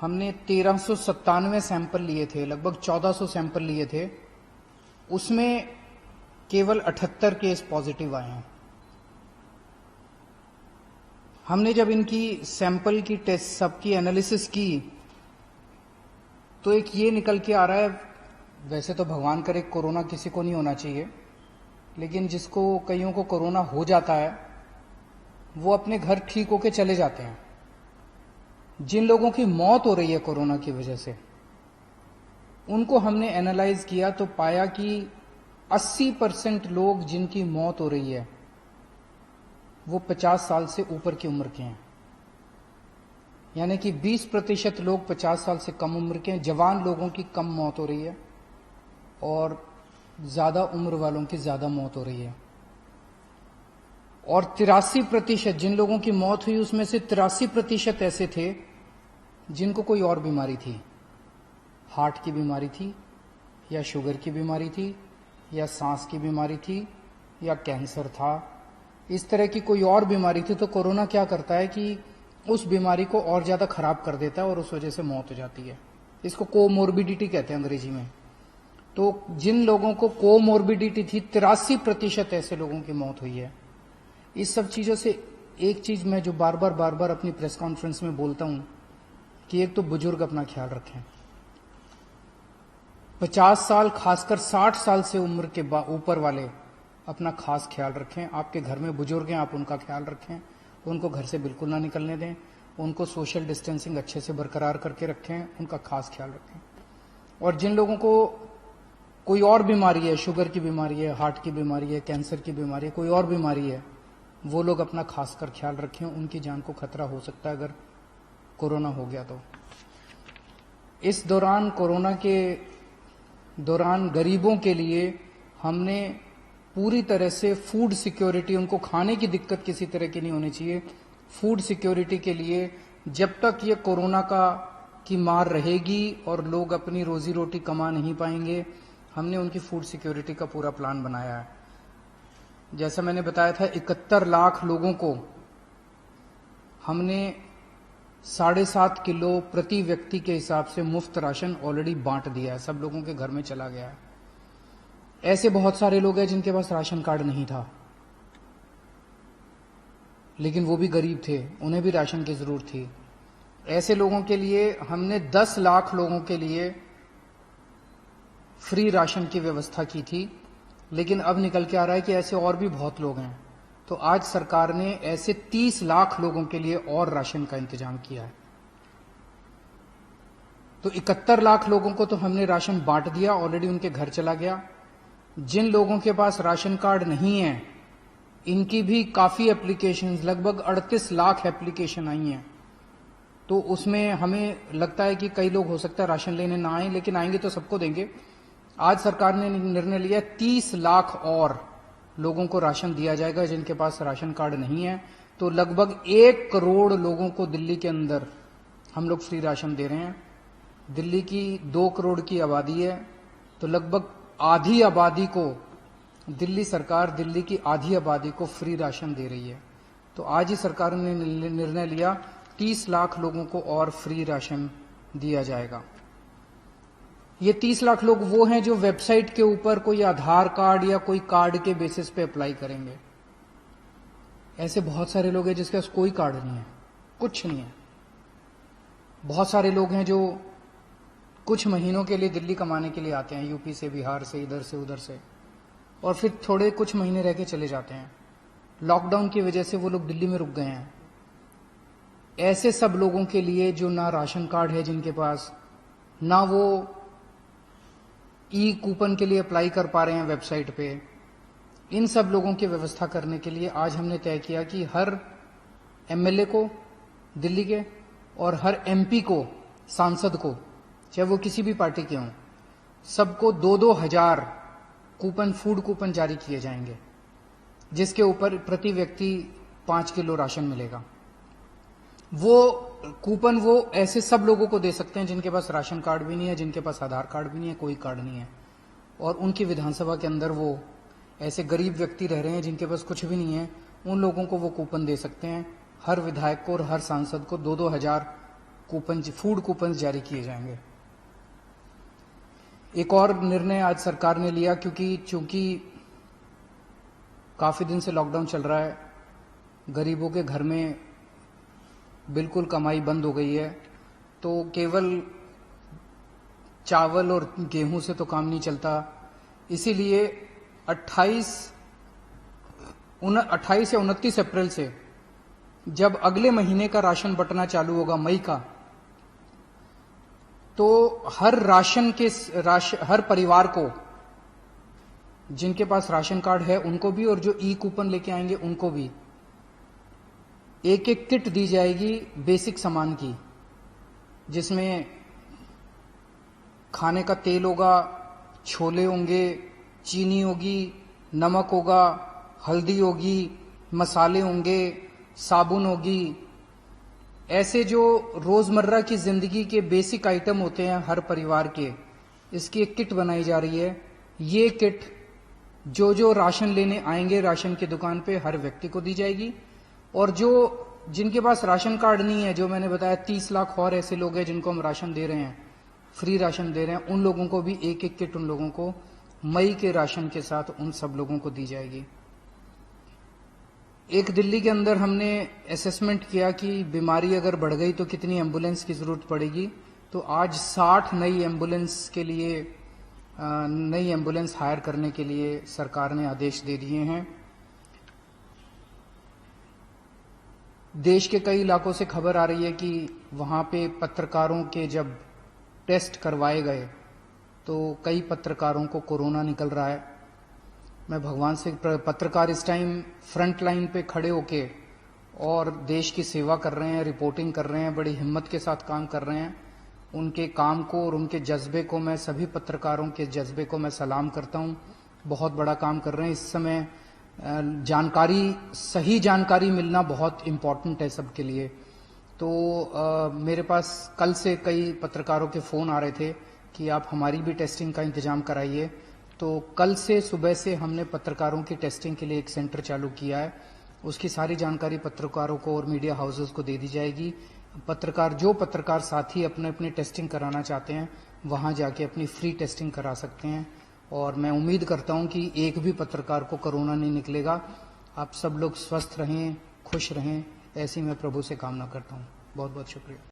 हमने 1397 सैंपल लिए थे, लगभग 1400 सैंपल लिए थे, उसमें केवल 78 केस पॉजिटिव आए हैं। हमने जब इनकी सैंपल की टेस्ट सबकी एनालिसिस की तो एक ये निकल के आ रहा है, वैसे तो भगवान करे कोरोना किसी को नहीं होना चाहिए, लेकिन जिसको कईयों को कोरोना हो जाता है वो अपने घर ठीक होके चले जाते हैं। जिन लोगों की मौत हो रही है कोरोना की वजह से, उनको हमने एनालाइज किया तो पाया कि 80% लोग जिनकी मौत हो रही है वो 50 साल से ऊपर की उम्र के हैं, यानी कि 20% लोग 50 साल से कम उम्र के हैं। जवान लोगों की कम मौत हो रही है और ज्यादा उम्र वालों की ज्यादा मौत हो रही है। और 83% जिन लोगों की मौत हुई उसमें से 83% ऐसे थे जिनको कोई और बीमारी थी, हार्ट की बीमारी थी या शुगर की बीमारी थी या सांस की बीमारी थी या कैंसर था, इस तरह की कोई और बीमारी थी। तो कोरोना क्या करता है कि उस बीमारी को और ज्यादा खराब कर देता है और उस वजह से मौत हो जाती है। इसको कोमोर्बिडिटी कहते हैं अंग्रेजी में। तो जिन लोगों को कोमोर्बिडिटी थी, 83% ऐसे लोगों की मौत हुई है। इस सब चीजों से एक चीज मैं जो बार बार अपनी प्रेस कॉन्फ्रेंस में बोलता हूं कि एक तो बुजुर्ग अपना ख्याल रखें, 50 साल खासकर 60 साल से उम्र के ऊपर वाले अपना खास ख्याल रखें। आपके घर में बुजुर्ग हैं, आप उनका ख्याल रखें, उनको घर से बिल्कुल ना निकलने दें, उनको सोशल डिस्टेंसिंग अच्छे से बरकरार करके रखें, उनका खास ख्याल रखें। और जिन लोगों को कोई और बीमारी है, शुगर की बीमारी है, हार्ट की बीमारी है, कैंसर की बीमारी है, कोई और बीमारी है, वो लोग अपना खासकर ख्याल रखें, उनकी जान को खतरा हो सकता है अगर कोरोना हो गया तो। इस दौरान, कोरोना के दौरान गरीबों के लिए हमने पूरी तरह से फूड सिक्योरिटी, उनको खाने की दिक्कत किसी तरह की नहीं होनी चाहिए, फूड सिक्योरिटी के लिए जब तक ये कोरोना की मार रहेगी और लोग अपनी रोजी रोटी कमा नहीं पाएंगे, हमने उनकी फूड सिक्योरिटी का पूरा प्लान बनाया है। जैसा मैंने बताया था, 71 लाख लोगों को हमने 7.5 किलो प्रति व्यक्ति के हिसाब से मुफ्त राशन ऑलरेडी बांट दिया है, सब लोगों के घर में चला गया है। ऐसे बहुत सारे लोग हैं जिनके पास राशन कार्ड नहीं था, लेकिन वो भी गरीब थे, उन्हें भी राशन की जरूरत थी। ऐसे लोगों के लिए हमने 10 लाख लोगों के लिए फ्री राशन की व्यवस्था की थी, लेकिन अब निकल के आ रहा है कि ऐसे और भी बहुत लोग हैं। तो आज सरकार ने ऐसे 30 लाख लोगों के लिए और राशन का इंतजाम किया है। तो 71 लाख लोगों को तो हमने राशन बांट दिया, ऑलरेडी उनके घर चला गया। जिन लोगों के पास राशन कार्ड नहीं है, इनकी भी काफी एप्लीकेशंस, लगभग 38 लाख एप्लीकेशन आई हैं। तो उसमें हमें लगता है कि कई लोग हो सकता है राशन लेने ना आए, लेकिन आएंगे तो सबको देंगे। आज सरकार ने निर्णय लिया 30 लाख और लोगों को राशन दिया जाएगा जिनके पास राशन कार्ड नहीं है। तो लगभग 1 करोड़ लोगों को दिल्ली के अंदर हम लोग फ्री राशन दे रहे हैं। दिल्ली की 2 करोड़ की आबादी है, तो लगभग आधी आबादी को दिल्ली सरकार, दिल्ली की आधी आबादी को फ्री राशन दे रही है। तो आज ही सरकार ने निर्णय लिया 30 लाख लोगों को और फ्री राशन दिया जाएगा। ये 30 लाख लोग वो हैं जो वेबसाइट के ऊपर कोई आधार कार्ड या कोई कार्ड के बेसिस पे अप्लाई करेंगे। ऐसे बहुत सारे लोग हैं जिसके पास कोई कार्ड नहीं है, कुछ नहीं है। बहुत सारे लोग हैं जो कुछ महीनों के लिए दिल्ली कमाने के लिए आते हैं, यूपी से, बिहार से, इधर से उधर से, और फिर थोड़े कुछ महीने रह के चले जाते हैं। लॉकडाउन की वजह से वो लोग दिल्ली में रुक गए हैं। ऐसे सब लोगों के लिए जो ना राशन कार्ड है जिनके पास, ना वो ई कूपन के लिए अप्लाई कर पा रहे हैं वेबसाइट पे, इन सब लोगों की व्यवस्था करने के लिए आज हमने तय किया कि हर एमएलए को दिल्ली के और हर एमपी को, सांसद को, चाहे वो किसी भी पार्टी के हों, सबको 2-2 हजार कूपन, फूड कूपन जारी किए जाएंगे, जिसके ऊपर प्रति व्यक्ति 5 किलो राशन मिलेगा। वो कूपन वो ऐसे सब लोगों को दे सकते हैं जिनके पास राशन कार्ड भी नहीं है, जिनके पास आधार कार्ड भी नहीं है, कोई कार्ड नहीं है, और उनकी विधानसभा के अंदर वो ऐसे गरीब व्यक्ति रह रहे हैं जिनके पास कुछ भी नहीं है, उन लोगों को वो कूपन दे सकते हैं। हर विधायक को और हर सांसद को 2-2 हजार कूपन, फूड कूपन जारी किए जाएंगे। एक और निर्णय आज सरकार ने लिया, क्योंकि चूंकि काफी दिन से लॉकडाउन चल रहा है, गरीबों के घर में बिल्कुल कमाई बंद हो गई है, तो केवल चावल और गेहूं से तो काम नहीं चलता। इसीलिए 28 या 29 अप्रैल से जब अगले महीने का राशन बंटना चालू होगा, मई का, तो हर परिवार को, जिनके पास राशन कार्ड है उनको भी और जो ई कूपन लेके आएंगे उनको भी एक एक किट दी जाएगी बेसिक सामान की, जिसमें खाने का तेल होगा, छोले होंगे, चीनी होगी, नमक होगा, हल्दी होगी, मसाले होंगे, साबुन होगी। ऐसे जो रोजमर्रा की जिंदगी के बेसिक आइटम होते हैं हर परिवार के, इसकी एक किट बनाई जा रही है। ये किट जो राशन लेने आएंगे राशन की दुकान पे हर व्यक्ति को दी जाएगी, और जिनके पास राशन कार्ड नहीं है, जो मैंने बताया 30 लाख और ऐसे लोग हैं जिनको हम राशन दे रहे हैं, फ्री राशन दे रहे हैं, उन लोगों को भी एक एक किट उन लोगों को मई के राशन के साथ उन सब लोगों को दी जाएगी। एक दिल्ली के अंदर हमने असेसमेंट किया कि बीमारी अगर बढ़ गई तो कितनी एम्बुलेंस की जरूरत पड़ेगी, तो आज 60 नई एम्बुलेंस हायर करने के लिए सरकार ने आदेश दे दिए हैं। देश के कई इलाकों से खबर आ रही है कि वहां पे पत्रकारों के जब टेस्ट करवाए गए तो कई पत्रकारों को कोरोना निकल रहा है। मैं भगवान से, पत्रकार इस टाइम फ्रंट लाइन पे खड़े होके और देश की सेवा कर रहे हैं, रिपोर्टिंग कर रहे हैं, बड़ी हिम्मत के साथ काम कर रहे हैं। उनके काम को और उनके जज्बे को, मैं सभी पत्रकारों के जज्बे को मैं सलाम करता हूं। बहुत बड़ा काम कर रहे हैं। इस समय सही जानकारी मिलना बहुत इम्पोर्टेंट है सबके लिए। तो मेरे पास कल से कई पत्रकारों के फोन आ रहे थे कि आप हमारी भी टेस्टिंग का इंतजाम कराइए। तो कल से सुबह से हमने पत्रकारों की टेस्टिंग के लिए एक सेंटर चालू किया है। उसकी सारी जानकारी पत्रकारों को और मीडिया हाउसेस को दे दी जाएगी। जो पत्रकार साथी अपने टेस्टिंग कराना चाहते हैं, वहां जाके अपनी फ्री टेस्टिंग करा सकते हैं। और मैं उम्मीद करता हूं कि एक भी पत्रकार को कोरोना नहीं निकलेगा। आप सब लोग स्वस्थ रहें, खुश रहें, ऐसी मैं प्रभु से कामना करता हूं। बहुत बहुत शुक्रिया।